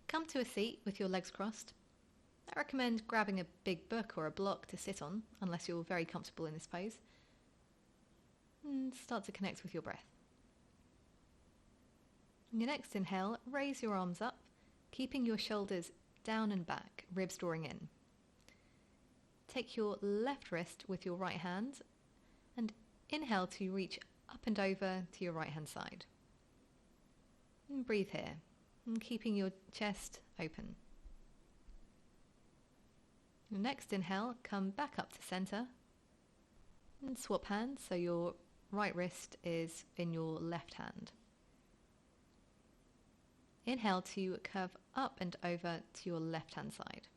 come to a seat with your legs crossed. I recommend grabbing a big book or a block to sit on, unless you're very comfortable in this pose. And start to connect with your breath. On your next inhale, raise your arms up, keeping your shoulders down and back, ribs drawing in. Take your left wrist with your right hand and inhale to reach up and over to your right hand side. And breathe here, and keeping your chest open. Your next inhale, come back up to center and swap hands so your right wrist is in your left hand. Inhale to curve up and over to your left hand side.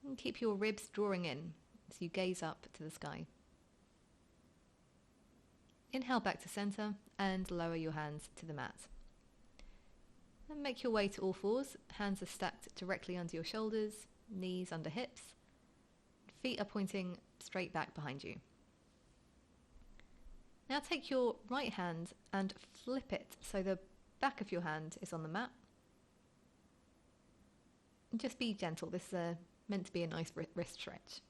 And keep your ribs drawing in as you gaze up to the sky. Inhale back to center and lower your hands to the mat. And make your way to all fours. Hands are stacked directly under your shoulders, knees under hips. Feet are pointing straight back behind you. Now take your right hand and flip it so the back of your hand is on the mat. And just be gentle. This is meant to be a nice wrist stretch.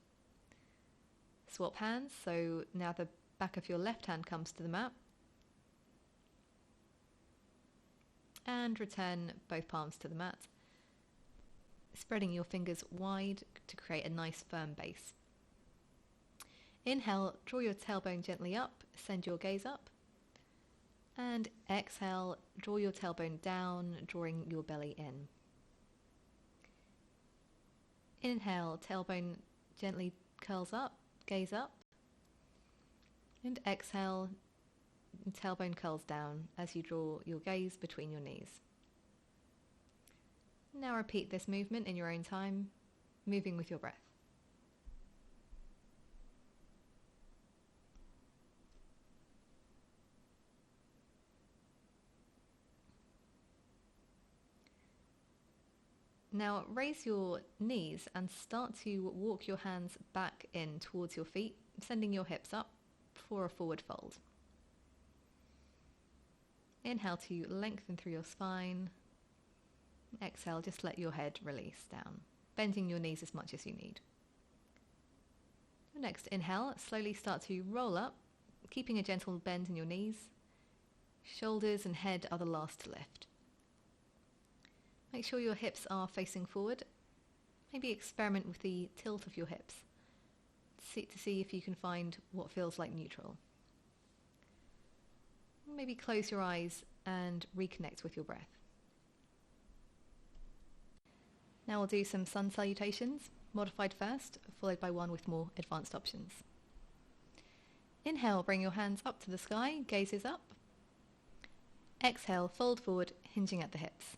Swap hands, so now the back of your left hand comes to the mat. And return both palms to the mat, spreading your fingers wide to create a nice firm base. Inhale, draw your tailbone gently up, send your gaze up. And exhale, draw your tailbone down, drawing your belly in. Inhale, tailbone gently curls up, gaze up. And exhale, tailbone curls down as you draw your gaze between your knees. Now repeat this movement in your own time, moving with your breath. Now raise your knees and start to walk your hands back in towards your feet, sending your hips up for a forward fold. Inhale to lengthen through your spine. Exhale, just let your head release down, bending your knees as much as you need. Your next inhale, slowly start to roll up, keeping a gentle bend in your knees. Shoulders and head are the last to lift. Make sure your hips are facing forward. Maybe experiment with the tilt of your hips to see if you can find what feels like neutral. Maybe close your eyes and reconnect with your breath. Now we'll do some sun salutations, modified first, followed by one with more advanced options. Inhale, bring your hands up to the sky, gazes up. Exhale, fold forward, hinging at the hips.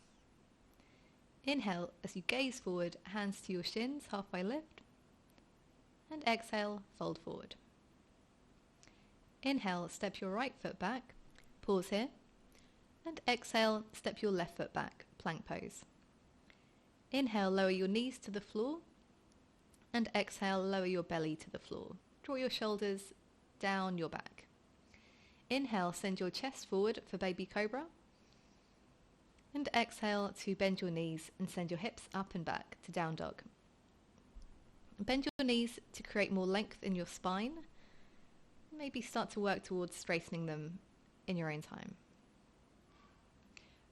Inhale, as you gaze forward, hands to your shins, halfway lift. And exhale, fold forward. Inhale, step your right foot back, pause here. And exhale, step your left foot back, plank pose. Inhale, lower your knees to the floor. And exhale, lower your belly to the floor. Draw your shoulders down your back. Inhale, send your chest forward for baby cobra. And exhale to bend your knees and send your hips up and back to down dog. Bend your knees to create more length in your spine. Maybe start to work towards straightening them in your own time.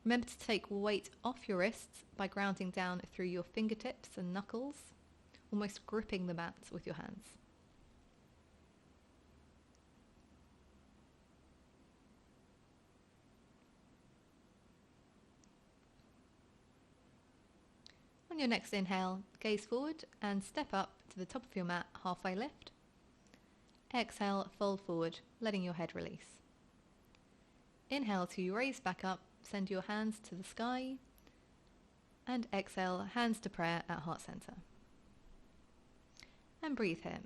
Remember to take weight off your wrists by grounding down through your fingertips and knuckles, almost gripping the mat with your hands. On your next inhale, gaze forward and step up to the top of your mat, halfway lift. Exhale, fold forward, letting your head release. Inhale to raise back up, send your hands to the sky. And exhale, hands to prayer at heart center. And breathe here.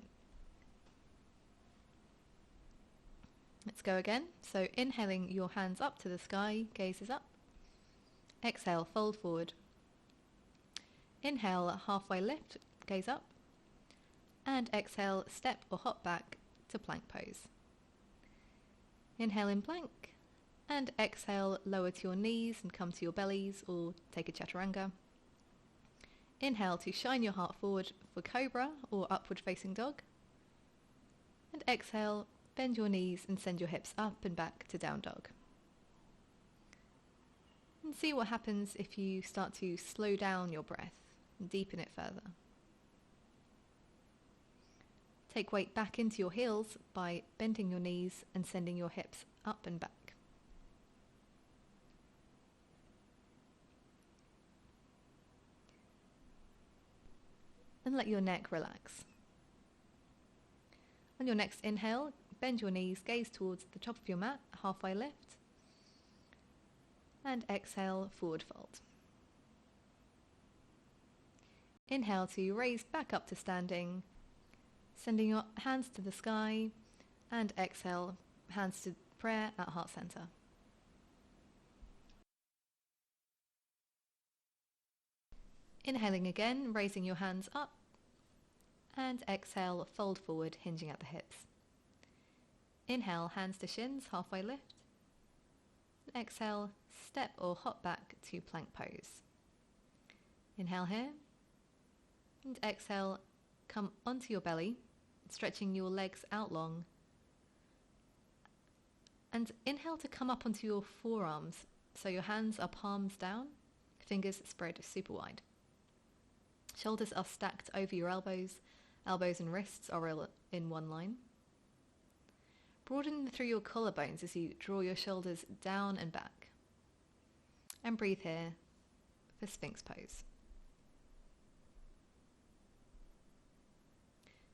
Let's go again. So inhaling your hands up to the sky, gazes up. Exhale, fold forward. Inhale, halfway lift, gaze up. And exhale, step or hop back to plank pose. Inhale in plank And exhale, lower to your knees and come to your bellies, or take a chaturanga. Inhale to shine your heart forward for cobra or upward facing dog. And exhale, bend your knees and send your hips up and back to down dog. And see what happens if you start to slow down your breath and deepen it further. Take weight back into your heels by bending your knees and sending your hips up and back. And let your neck relax. On your next inhale, bend your knees, gaze towards the top of your mat, halfway lift. And exhale, forward fold. Inhale to raise back up to standing, sending your hands to the sky, and exhale, hands to prayer at heart center. Inhaling again, raising your hands up, and exhale, fold forward, hinging at the hips. Inhale, hands to shins, halfway lift. And exhale, step or hop back to plank pose. Inhale here, and exhale, come onto your belly, stretching your legs out long. And inhale to come up onto your forearms, so your hands are palms down, fingers spread super wide. Shoulders are stacked over your elbows, elbows and wrists are in one line. Broaden through your collarbones as you draw your shoulders down and back. And breathe here for Sphinx pose.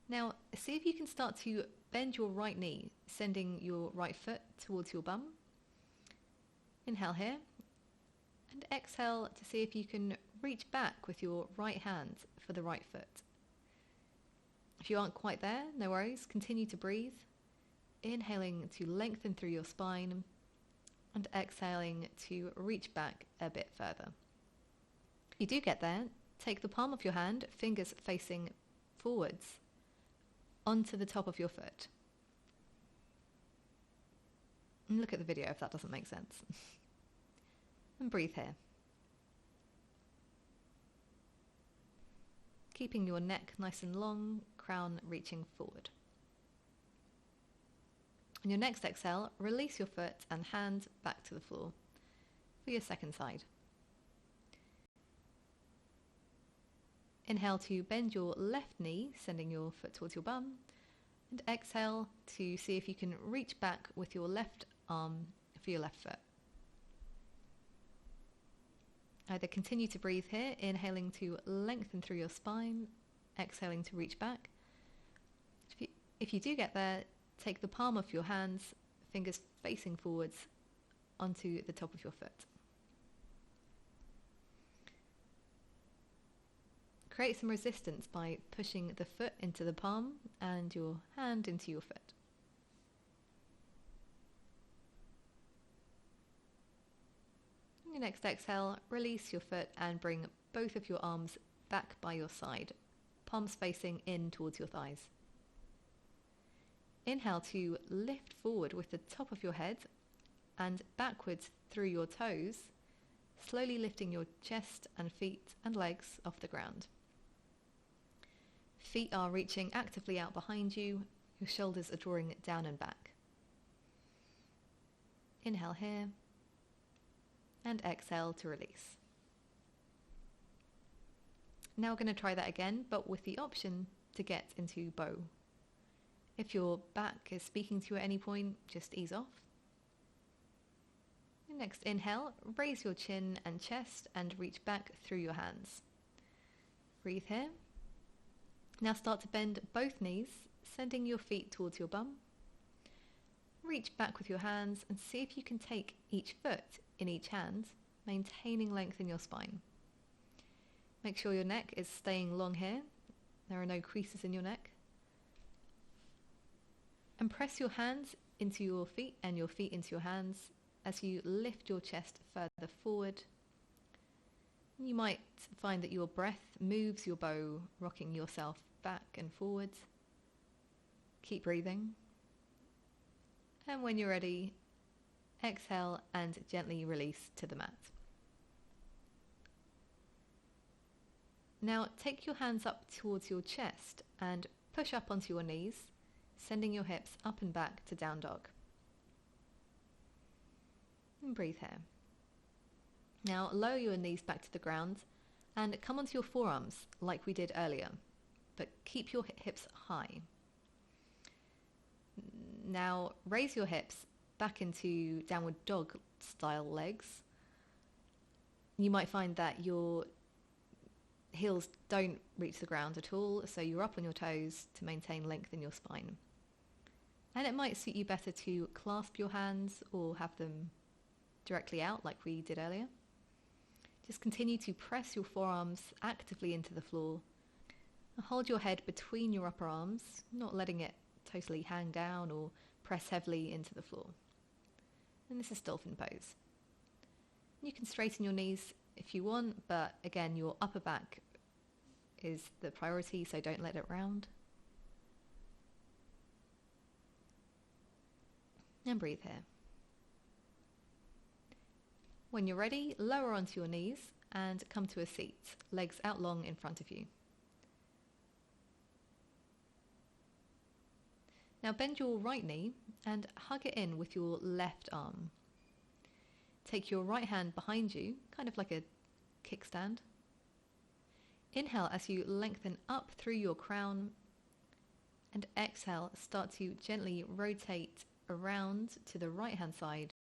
Now, see if you can start to bend your right knee, sending your right foot towards your bum. Inhale here, and exhale to see if you can reach back with your right hand for the right foot. If you aren't quite there, no worries, continue to breathe. Inhaling to lengthen through your spine, and exhaling to reach back a bit further. If you do get there, take the palm of your hand, fingers facing forwards, onto the top of your foot. And look at the video if that doesn't make sense. And breathe here. Keeping your neck nice and long, crown reaching forward. On your next exhale, release your foot and hand back to the floor for your second side. Inhale to bend your left knee, sending your foot towards your bum, and exhale to see if you can reach back with your left arm for your left foot. Either continue to breathe here, inhaling to lengthen through your spine, exhaling to reach back. If you do get there, take the palm of your hands, fingers facing forwards, onto the top of your foot. Create some resistance by pushing the foot into the palm and your hand into your foot. On your next exhale, release your foot and bring both of your arms back by your side, palms facing in towards your thighs. Inhale to lift forward with the top of your head and backwards through your toes, slowly lifting your chest and feet and legs off the ground. Feet are reaching actively out behind you, your shoulders are drawing down and back. Inhale here, and exhale to release. Now we're going to try that again, but with the option to get into bow. If your back is speaking to you at any point, just ease off. Next inhale, raise your chin and chest and reach back through your hands. Breathe here. Now start to bend both knees, sending your feet towards your bum. Reach back with your hands and see if you can take each foot in each hand, maintaining length in your spine. Make sure your neck is staying long here. There are no creases in your neck. And press your hands into your feet and your feet into your hands as you lift your chest further forward. You might find that your breath moves your bow, rocking yourself back and forwards. Keep breathing. And when you're ready, Exhale and gently release to the mat. Now take your hands up towards your chest and push up onto your knees, sending your hips up and back to down dog. And breathe here. Now lower your knees back to the ground and come onto your forearms like we did earlier, but keep your hips high. Now raise your hips back into downward dog style legs. You might find that your heels don't reach the ground at all, so you're up on your toes to maintain length in your spine. And it might suit you better to clasp your hands or have them directly out like we did earlier. Just continue to press your forearms actively into the floor. Hold your head between your upper arms, not letting it totally hang down or press heavily into the floor. And this is dolphin pose. You can straighten your knees if you want, but again, your upper back is the priority, so don't let it round. And breathe here. When you're ready, lower onto your knees and come to a seat, legs out long in front of you. Now bend your right knee and hug it in with your left arm. Take your right hand behind you, kind of like a kickstand. Inhale as you lengthen up through your crown, and exhale, start to gently rotate around to the right hand side.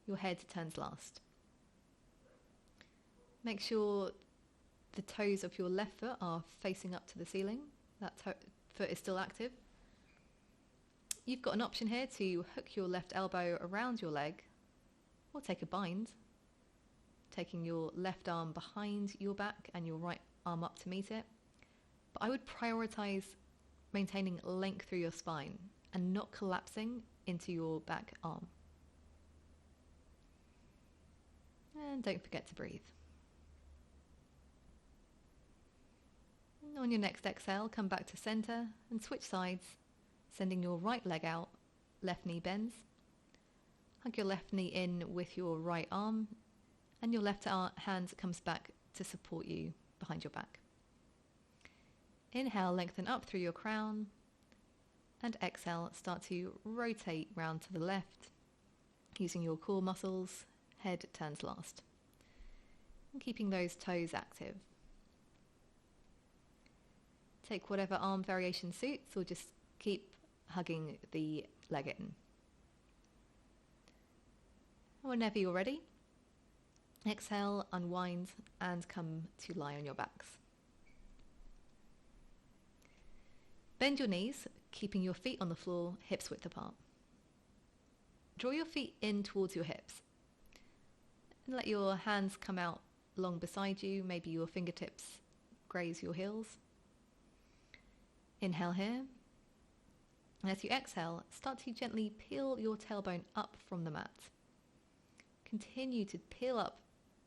Your head turns last. Make sure the toes of your left foot are facing up to the ceiling. That foot is still active. You've got an option here to hook your left elbow around your leg or take a bind, taking your left arm behind your back and your right arm up to meet it. But I would prioritize maintaining length through your spine and not collapsing into your back arm. And don't forget to breathe. And on your next exhale, come back to center and switch sides, sending your right leg out, left knee bends. Hug your left knee in with your right arm, and your left hand comes back to support you behind your back. Inhale, lengthen up through your crown, and exhale, start to rotate round to the left, using your core muscles. Head turns last. And keeping those toes active. Take whatever arm variation suits, or just keep hugging the leg in. Whenever you're ready, exhale, unwind, and come to lie on your backs. Bend your knees, keeping your feet on the floor, hips width apart. Draw your feet in towards your hips. And let your hands come out long beside you. Maybe your fingertips graze your heels. Inhale here. And as you exhale, start to gently peel your tailbone up from the mat. Continue to peel up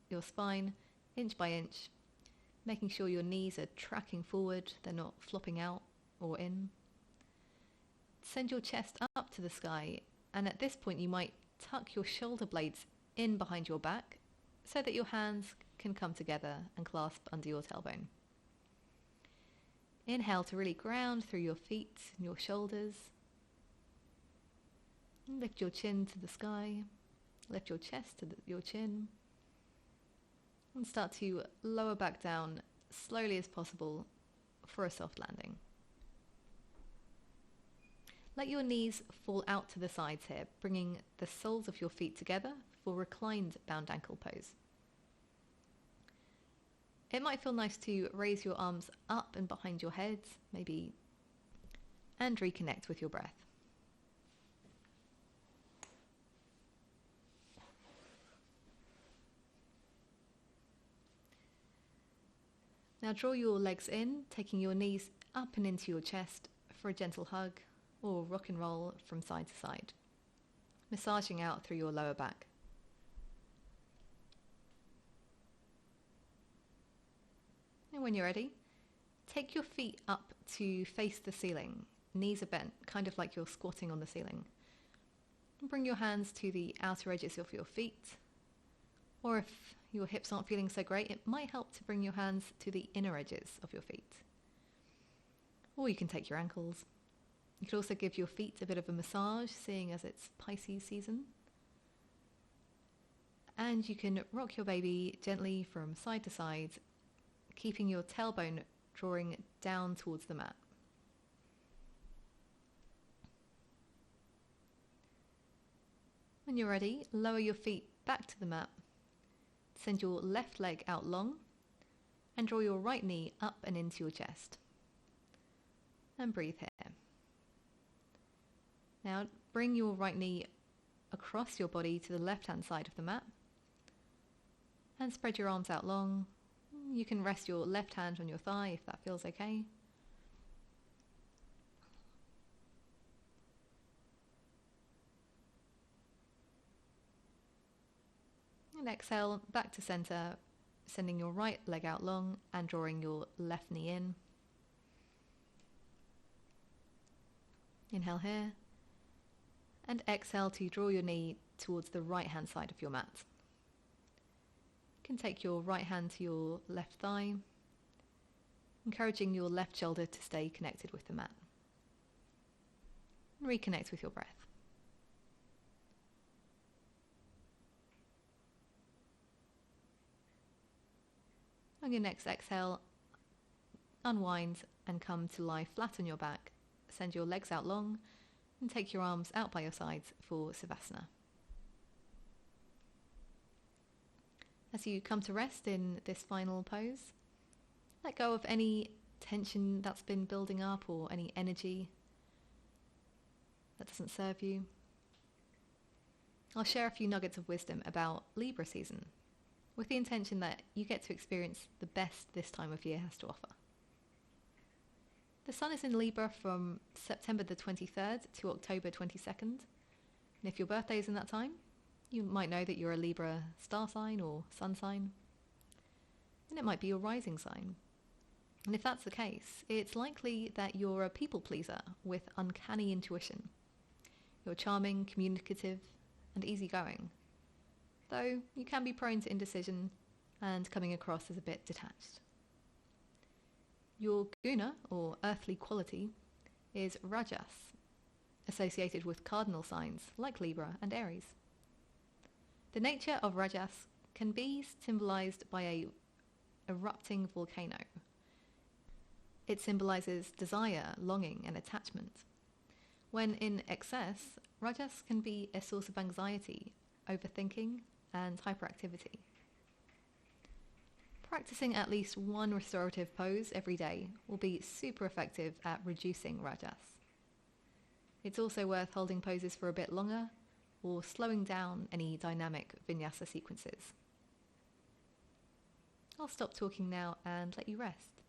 your spine inch by inch, making sure your knees are tracking forward, they're not flopping out or in. Send your chest up to the sky, and at this point you might tuck your shoulder blades in behind your back so that your hands can come together and clasp under your tailbone. Inhale to really ground through your feet and your shoulders. Lift your chin to the sky. Lift your chest to your chin. And start to lower back down slowly as possible for a soft landing. Let your knees fall out to the sides here, bringing the soles of your feet together for reclined bound ankle pose. It might feel nice to raise your arms up and behind your head, maybe, and reconnect with your breath. Now draw your legs in, taking your knees up and into your chest for a gentle hug or rock and roll from side to side, massaging out through your lower back. And when you're ready, take your feet up to face the ceiling. Knees are bent, kind of like you're squatting on the ceiling. Bring your hands to the outer edges of your feet, or if your hips aren't feeling so great, it might help to bring your hands to the inner edges of your feet. Or you can take your ankles. You could also give your feet a bit of a massage, seeing as it's Pisces season. And you can rock your baby gently from side to side, keeping your tailbone drawing down towards the mat. When you're ready, lower your feet back to the mat. Send your left leg out long and draw your right knee up and into your chest. And breathe here. Now bring your right knee across your body to the left-hand side of the mat and spread your arms out long. You can rest your left hand on your thigh if that feels okay. And exhale back to center, sending your right leg out long and drawing your left knee in. Inhale here. And exhale to draw your knee towards the right hand side of your mat. You can take your right hand to your left thigh, encouraging your left shoulder to stay connected with the mat. And reconnect with your breath. On your next exhale, unwind and come to lie flat on your back. Send your legs out long and take your arms out by your sides for SAVASANA. As you come to rest in this final pose, let go of any tension that's been building up or any energy that doesn't serve you. I'll share a few nuggets of wisdom about Libra season, with the intention that you get to experience the best this time of year has to offer. The sun is in Libra from September the 23rd to October 22nd. And if your birthday is in that time, you might know that you're a Libra star sign or sun sign. And it might be your rising sign. And if that's the case, it's likely that you're a people pleaser with uncanny intuition. You're charming, communicative, and easygoing, though you can be prone to indecision and coming across as a bit detached. Your guna, or earthly quality, is Rajas, associated with cardinal signs like Libra and Aries. The nature of Rajas can be symbolized by a erupting volcano. It symbolizes desire, longing, and attachment. When in excess, Rajas can be a source of anxiety, overthinking, and hyperactivity. Practicing at least one restorative pose every day will be super effective at reducing Rajas. It's also worth holding poses for a bit longer or slowing down any dynamic vinyasa sequences. I'll stop talking now and let you rest.